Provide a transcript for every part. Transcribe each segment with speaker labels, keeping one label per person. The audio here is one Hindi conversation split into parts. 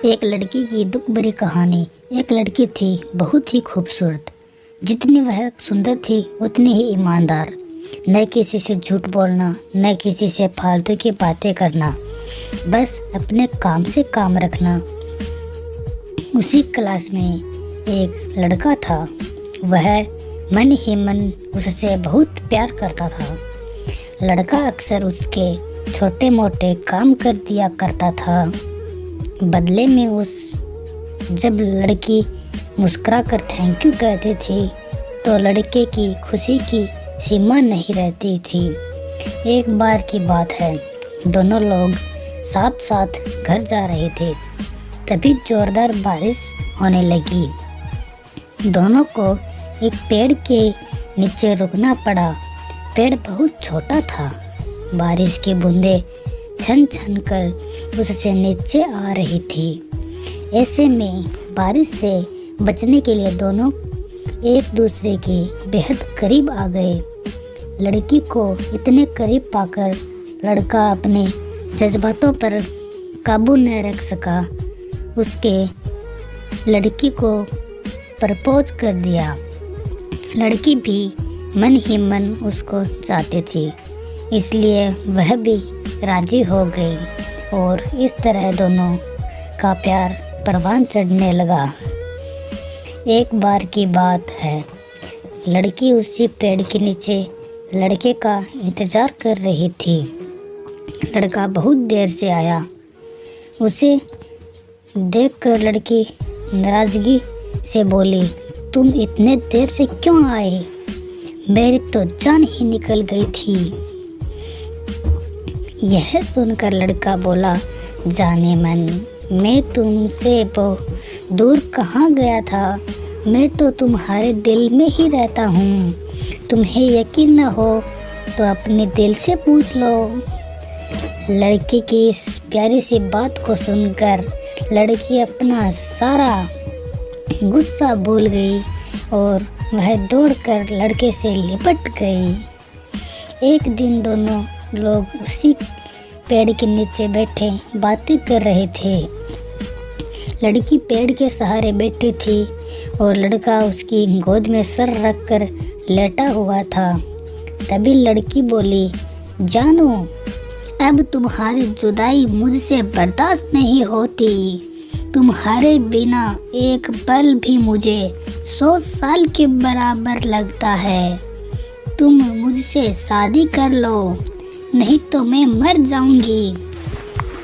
Speaker 1: एक लड़की की दुख भरी कहानी। एक लड़की थी बहुत ही खूबसूरत। जितनी वह सुंदर थी उतनी ही ईमानदार। न किसी से झूठ बोलना, न किसी से फालतू की बातें करना, बस अपने काम से काम रखना। उसी क्लास में एक लड़का था। वह मन ही मन उससे बहुत प्यार करता था। लड़का अक्सर उसके छोटे मोटे काम कर दिया करता था। बदले में जब लड़की मुस्कुरा कर थैंक यू कहती थी तो लड़के की खुशी की सीमा नहीं रहती थी। एक बार की बात है, दोनों लोग साथ साथ घर जा रहे थे। तभी जोरदार बारिश होने लगी। दोनों को एक पेड़ के नीचे रुकना पड़ा। पेड़ बहुत छोटा था। बारिश की बूंदें छन छन कर उससे नीचे आ रही थी। ऐसे में बारिश से बचने के लिए दोनों एक दूसरे के बेहद करीब आ गए। लड़की को इतने करीब पाकर लड़का अपने जज्बातों पर काबू न रख सका। उसके लड़की को प्रपोज कर दिया। लड़की भी मन ही मन उसको चाहती थी, इसलिए वह भी राजी हो गई और इस तरह दोनों का प्यार परवान चढ़ने लगा। एक बार की बात है, लड़की उसी पेड़ के नीचे लड़के का इंतजार कर रही थी। लड़का बहुत देर से आया। उसे देखकर लड़की नाराजगी से बोली, तुम इतने देर से क्यों आए? मेरी तो जान ही निकल गई थी। यह सुनकर लड़का बोला, जाने मन, मैं तुमसे दूर कहाँ गया था? मैं तो तुम्हारे दिल में ही रहता हूँ। तुम्हें यकीन न हो तो अपने दिल से पूछ लो। लड़के की इस प्यारी सी बात को सुनकर लड़की अपना सारा गुस्सा भूल गई और वह दौड़कर लड़के से लिपट गई। एक दिन दोनों लोग उसी पेड़ के नीचे बैठे बातें कर रहे थे। लड़की पेड़ के सहारे बैठी थी और लड़का उसकी गोद में सर रखकर लेटा हुआ था। तभी लड़की बोली, जानू, अब तुम्हारी जुदाई मुझसे बर्दाश्त नहीं होती। तुम्हारे बिना एक पल भी मुझे 100 साल के बराबर लगता है। तुम मुझसे शादी कर लो, नहीं तो मैं मर जाऊंगी।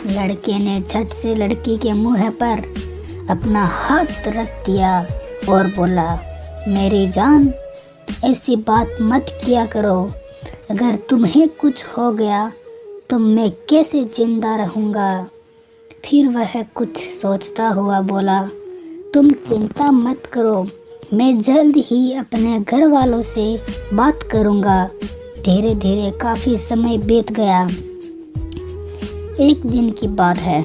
Speaker 1: लड़के ने झट से लड़की के मुंह पर अपना हाथ रख दिया और बोला, मेरी जान, ऐसी बात मत किया करो। अगर तुम्हें कुछ हो गया तो मैं कैसे जिंदा रहूँगा? फिर वह कुछ सोचता हुआ बोला, तुम चिंता मत करो, मैं जल्द ही अपने घर वालों से बात करूँगा। धीरे धीरे काफ़ी समय बीत गया। एक दिन की बात है,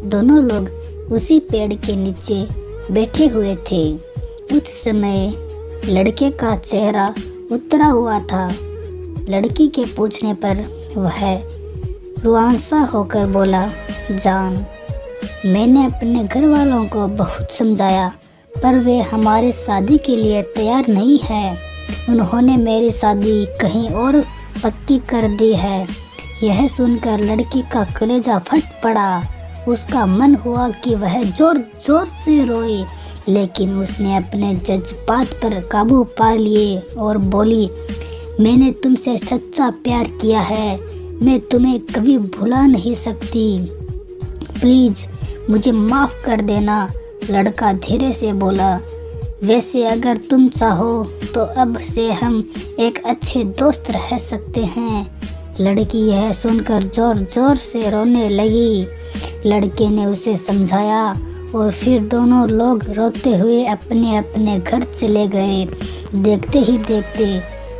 Speaker 1: दोनों लोग उसी पेड़ के नीचे बैठे हुए थे। उस समय लड़के का चेहरा उतरा हुआ था। लड़की के पूछने पर वह रुआंसा होकर बोला, जान, मैंने अपने घर वालों को बहुत समझाया पर वे हमारे शादी के लिए तैयार नहीं है। उन्होंने मेरी शादी कहीं और पक्की कर दी है। यह सुनकर लड़की का कलेजा फट पड़ा। उसका मन हुआ कि वह जोर जोर से रोए, लेकिन उसने अपने जज्बात पर काबू पा लिए और बोली, मैंने तुमसे सच्चा प्यार किया है। मैं तुम्हें कभी भुला नहीं सकती। प्लीज़ मुझे माफ़ कर देना। लड़का धीरे से बोला, वैसे अगर तुम चाहो तो अब से हम एक अच्छे दोस्त रह सकते हैं। लड़की यह सुनकर जोर जोर से रोने लगी। लड़के ने उसे समझाया और फिर दोनों लोग रोते हुए अपने अपने घर चले गए। देखते ही देखते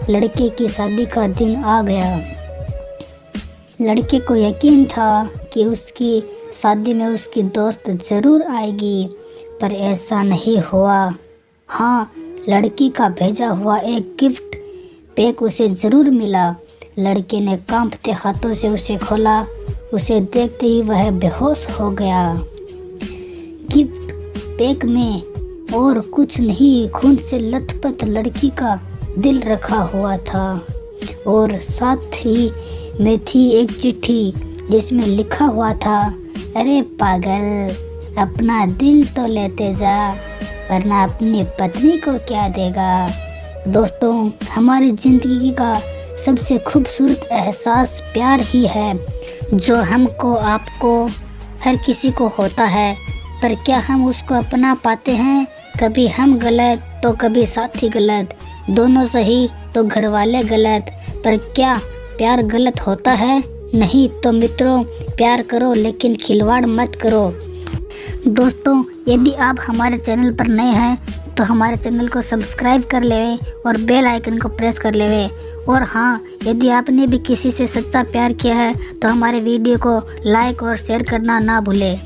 Speaker 1: लड़के की शादी का दिन आ गया। लड़के को यकीन था कि उसकी शादी में उसकी दोस्त ज़रूर आएगी, पर ऐसा नहीं हुआ। हाँ, लड़की का भेजा हुआ एक गिफ्ट पैक उसे ज़रूर मिला। लड़के ने कांपते हाथों से उसे खोला। उसे देखते ही वह बेहोश हो गया। गिफ्ट पैक में और कुछ नहीं, खून से लथपथ लड़की का दिल रखा हुआ था। और साथ ही में थी एक चिट्ठी जिसमें लिखा हुआ था, अरे पागल, अपना दिल तो लेते जा, वरना अपनी पत्नी को क्या देगा। दोस्तों, हमारी ज़िंदगी का सबसे खूबसूरत एहसास प्यार ही है, जो हमको, आपको, हर किसी को होता है। पर क्या हम उसको अपना पाते हैं? कभी हम गलत तो कभी साथी गलत, दोनों सही तो घर वाले गलत। पर क्या प्यार गलत होता है? नहीं तो मित्रों, प्यार करो लेकिन खिलवाड़ मत करो। दोस्तों, यदि आप हमारे चैनल पर नए हैं तो हमारे चैनल को सब्सक्राइब कर लेवें और बेल आइकन को प्रेस कर लेवें। और हाँ, यदि आपने भी किसी से सच्चा प्यार किया है तो हमारे वीडियो को लाइक और शेयर करना ना भूलें।